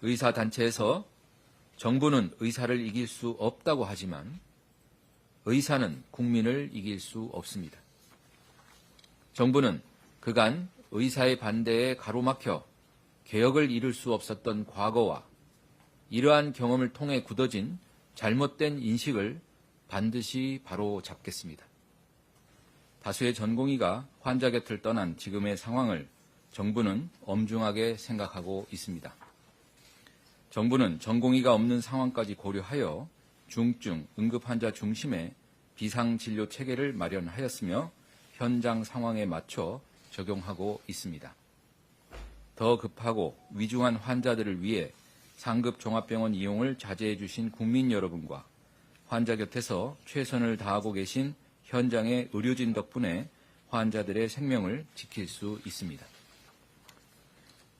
의사단체에서 정부는 의사를 이길 수 없다고 하지만 의사는 국민을 이길 수 없습니다. 정부는 그간 의사의 반대에 가로막혀 개혁을 이룰 수 없었던 과거와 이러한 경험을 통해 굳어진 잘못된 인식을 반드시 바로잡겠습니다. 다수의 전공의가 환자 곁을 떠난 지금의 상황을 정부는 엄중하게 생각하고 있습니다. 정부는 전공의가 없는 상황까지 고려하여 중증, 응급환자 중심의 비상진료 체계를 마련하였으며 현장 상황에 맞춰 적용하고 있습니다. 더 급하고 위중한 환자들을 위해 상급 종합병원 이용을 자제해 주신 국민 여러분과 환자 곁에서 최선을 다하고 계신 현장의 의료진 덕분에 환자들의 생명을 지킬 수 있습니다.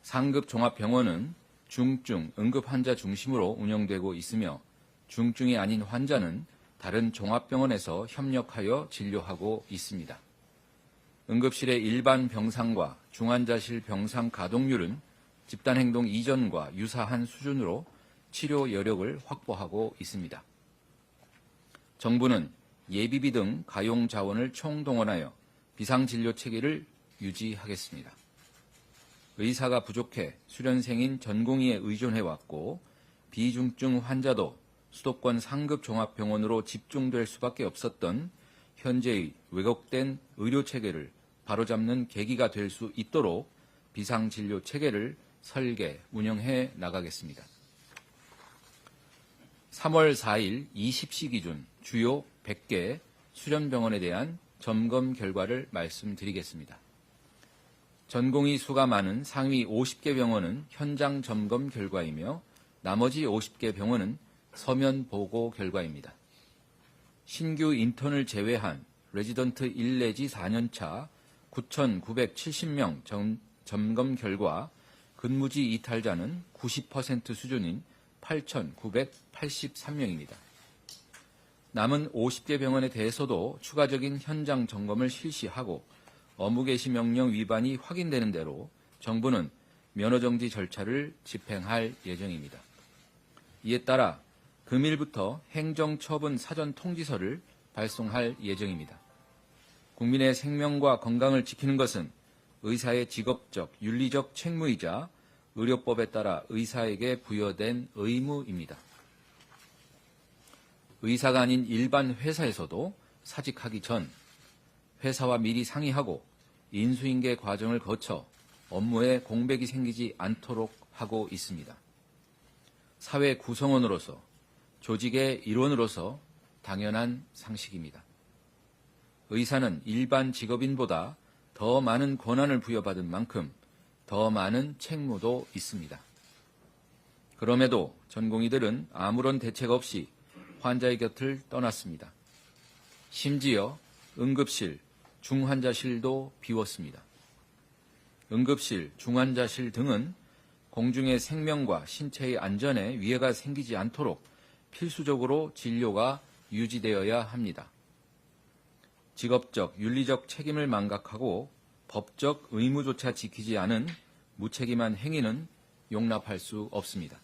상급 종합병원은 중증, 응급환자 중심으로 운영되고 있으며 중증이 아닌 환자는 다른 종합병원에서 협력하여 진료하고 있습니다. 응급실의 일반 병상과 중환자실 병상 가동률은 집단행동 이전과 유사한 수준으로 치료 여력을 확보하고 있습니다. 정부는 예비비 등 가용 자원을 총동원하여 비상진료 체계를 유지하겠습니다. 의사가 부족해 수련생인 전공의에 의존해왔고 비중증 환자도 수도권 상급 종합병원으로 집중될 수밖에 없었던 현재의 왜곡된 의료체계를 바로잡는 계기가 될 수 있도록 비상진료 체계를 설계, 운영해 나가겠습니다. 3월 4일 20시 기준 주요 100개 수련병원에 대한 점검 결과를 말씀드리겠습니다. 전공의 수가 많은 상위 50개 병원은 현장 점검 결과이며 나머지 50개 병원은 서면 보고 결과입니다. 신규 인턴을 제외한 레지던트 1 내지 4년차 9,970명 점검 결과 근무지 이탈자는 90% 수준인 8,983명입니다. 남은 50개 병원에 대해서도 추가적인 현장 점검을 실시하고 업무 개시 명령 위반이 확인되는 대로 정부는 면허정지 절차를 집행할 예정입니다. 이에 따라 금일부터 행정처분 사전 통지서를 발송할 예정입니다. 국민의 생명과 건강을 지키는 것은 의사의 직업적, 윤리적 책무이자 의료법에 따라 의사에게 부여된 의무입니다. 의사가 아닌 일반 회사에서도 사직하기 전 회사와 미리 상의하고 인수인계 과정을 거쳐 업무에 공백이 생기지 않도록 하고 있습니다. 사회 구성원으로서 조직의 일원으로서 당연한 상식입니다. 의사는 일반 직업인보다 더 많은 권한을 부여받은 만큼 더 많은 책무도 있습니다. 그럼에도 전공의들은 아무런 대책 없이 환자의 곁을 떠났습니다. 심지어 응급실, 중환자실도 비웠습니다. 응급실, 중환자실 등은 공중의 생명과 신체의 안전에 위해가 생기지 않도록 필수적으로 진료가 유지되어야 합니다. 직업적, 윤리적 책임을 망각하고 법적 의무조차 지키지 않은 무책임한 행위는 용납할 수 없습니다.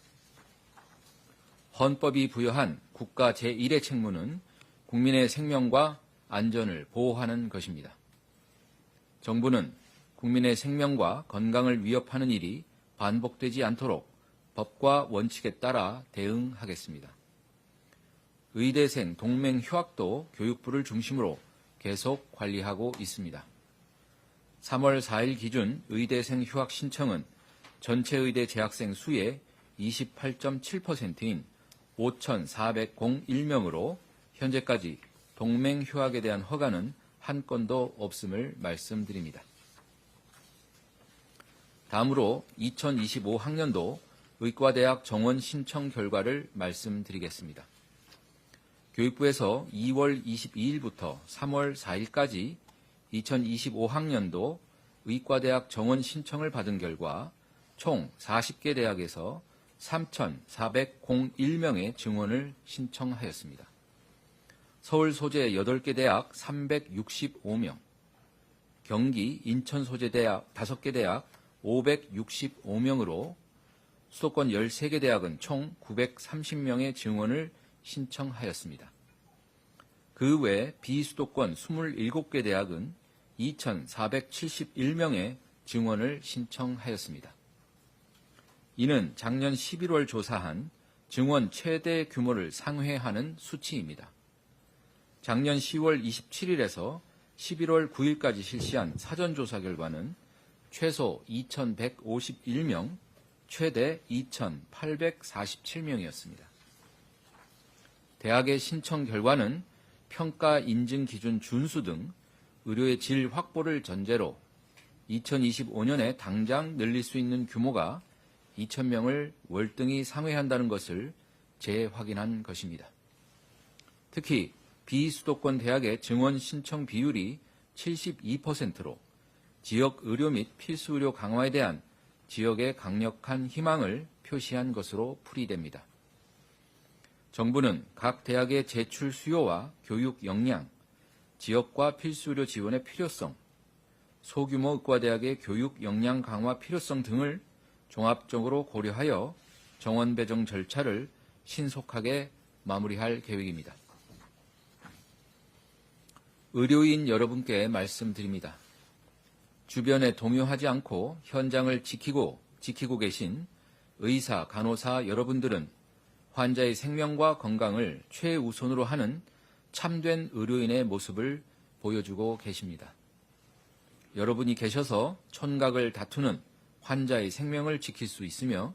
헌법이 부여한 국가 제1의 책무는 국민의 생명과 안전을 보호하는 것입니다. 정부는 국민의 생명과 건강을 위협하는 일이 반복되지 않도록 법과 원칙에 따라 대응하겠습니다. 의대생 동맹 휴학도 교육부를 중심으로 계속 관리하고 있습니다. 3월 4일 기준 의대생 휴학 신청은 전체 의대 재학생 수의 28.7%인 5,401명으로 현재까지 동맹 휴학에 대한 허가는 한 건도 없음을 말씀드립니다. 다음으로 2025학년도 의과대학 정원 신청 결과를 말씀드리겠습니다. 교육부에서 2월 22일부터 3월 4일까지 2025학년도 의과대학 정원 신청을 받은 결과 총 40개 대학에서 3,401명의 증원을 신청하였습니다. 서울 소재 8개 대학 365명, 경기, 인천 소재 대학 5개 대학 565명으로 수도권 13개 대학은 총 930명의 증원을 신청하였습니다. 그 외 비수도권 27개 대학은 2,471명의 증원을 신청하였습니다. 이는 작년 11월 조사한 증원 최대 규모를 상회하는 수치입니다. 작년 10월 27일에서 11월 9일까지 실시한 사전조사 결과는 최소 2,151명, 최대 2,847명이었습니다. 대학의 신청 결과는 평가 인증 기준 준수 등 의료의 질 확보를 전제로 2025년에 당장 늘릴 수 있는 규모가 2,000명을 월등히 상회한다는 것을 재확인한 것입니다. 특히 비수도권 대학의 증원 신청 비율이 72%로 지역 의료 및 필수 의료 강화에 대한 지역의 강력한 희망을 표시한 것으로 풀이됩니다. 정부는 각 대학의 제출 수요와 교육 역량, 지역과 필수 의료 지원의 필요성, 소규모 의과대학의 교육 역량 강화 필요성 등을 종합적으로 고려하여 정원 배정 절차를 신속하게 마무리할 계획입니다. 의료인 여러분께 말씀드립니다. 주변에 동요하지 않고 현장을 지키고 계신 의사, 간호사 여러분들은 환자의 생명과 건강을 최우선으로 하는 참된 의료인의 모습을 보여주고 계십니다. 여러분이 계셔서 촌각을 다투는 환자의 생명을 지킬 수 있으며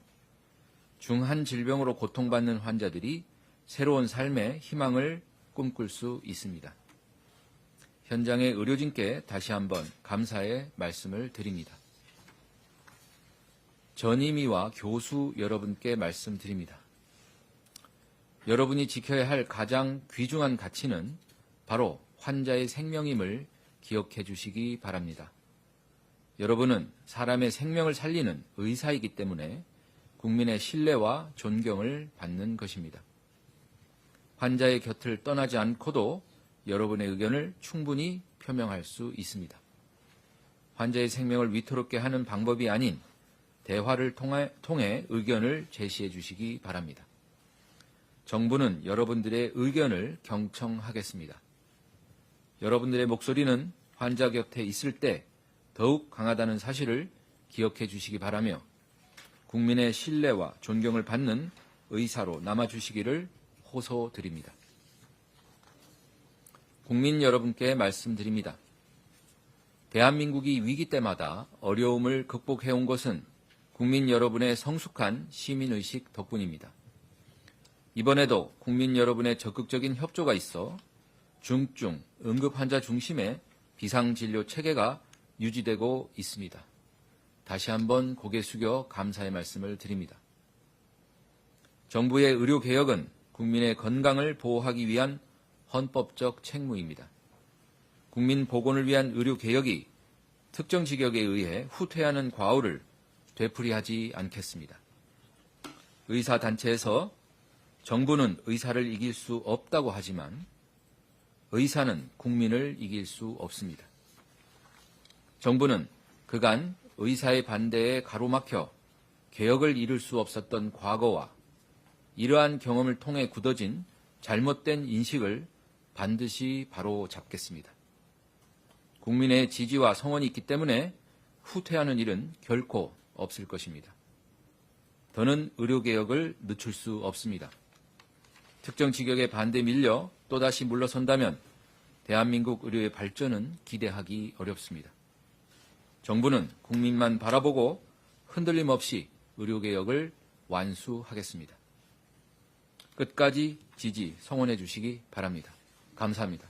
중한 질병으로 고통받는 환자들이 새로운 삶의 희망을 꿈꿀 수 있습니다. 현장의 의료진께 다시 한번 감사의 말씀을 드립니다. 전임의와 교수 여러분께 말씀드립니다. 여러분이 지켜야 할 가장 귀중한 가치는 바로 환자의 생명임을 기억해 주시기 바랍니다. 여러분은 사람의 생명을 살리는 의사이기 때문에 국민의 신뢰와 존경을 받는 것입니다. 환자의 곁을 떠나지 않고도 여러분의 의견을 충분히 표명할 수 있습니다. 환자의 생명을 위태롭게 하는 방법이 아닌 대화를 통해 의견을 제시해 주시기 바랍니다. 정부는 여러분들의 의견을 경청하겠습니다. 여러분들의 목소리는 환자 곁에 있을 때 더욱 강하다는 사실을 기억해 주시기 바라며 국민의 신뢰와 존경을 받는 의사로 남아주시기를 호소드립니다. 국민 여러분께 말씀드립니다. 대한민국이 위기 때마다 어려움을 극복해온 것은 국민 여러분의 성숙한 시민의식 덕분입니다. 이번에도 국민 여러분의 적극적인 협조가 있어 중증, 응급환자 중심의 비상진료 체계가 유지되고 있습니다. 다시 한번 고개 숙여 감사의 말씀을 드립니다. 정부의 의료개혁은 국민의 건강을 보호하기 위한 헌법적 책무입니다. 국민 보건을 위한 의료개혁이 특정 직역에 의해 후퇴하는 과오를 되풀이하지 않겠습니다. 의사단체에서 정부는 의사를 이길 수 없다고 하지만 의사는 국민을 이길 수 없습니다. 정부는 그간 의사의 반대에 가로막혀 개혁을 이룰 수 없었던 과거와 이러한 경험을 통해 굳어진 잘못된 인식을 반드시 바로잡겠습니다. 국민의 지지와 성원이 있기 때문에 후퇴하는 일은 결코 없을 것입니다. 더는 의료개혁을 늦출 수 없습니다. 특정 직역의 반대에 밀려 또다시 물러선다면 대한민국 의료의 발전은 기대하기 어렵습니다. 정부는 국민만 바라보고 흔들림 없이 의료개혁을 완수하겠습니다. 끝까지 지지, 성원해 주시기 바랍니다. 감사합니다.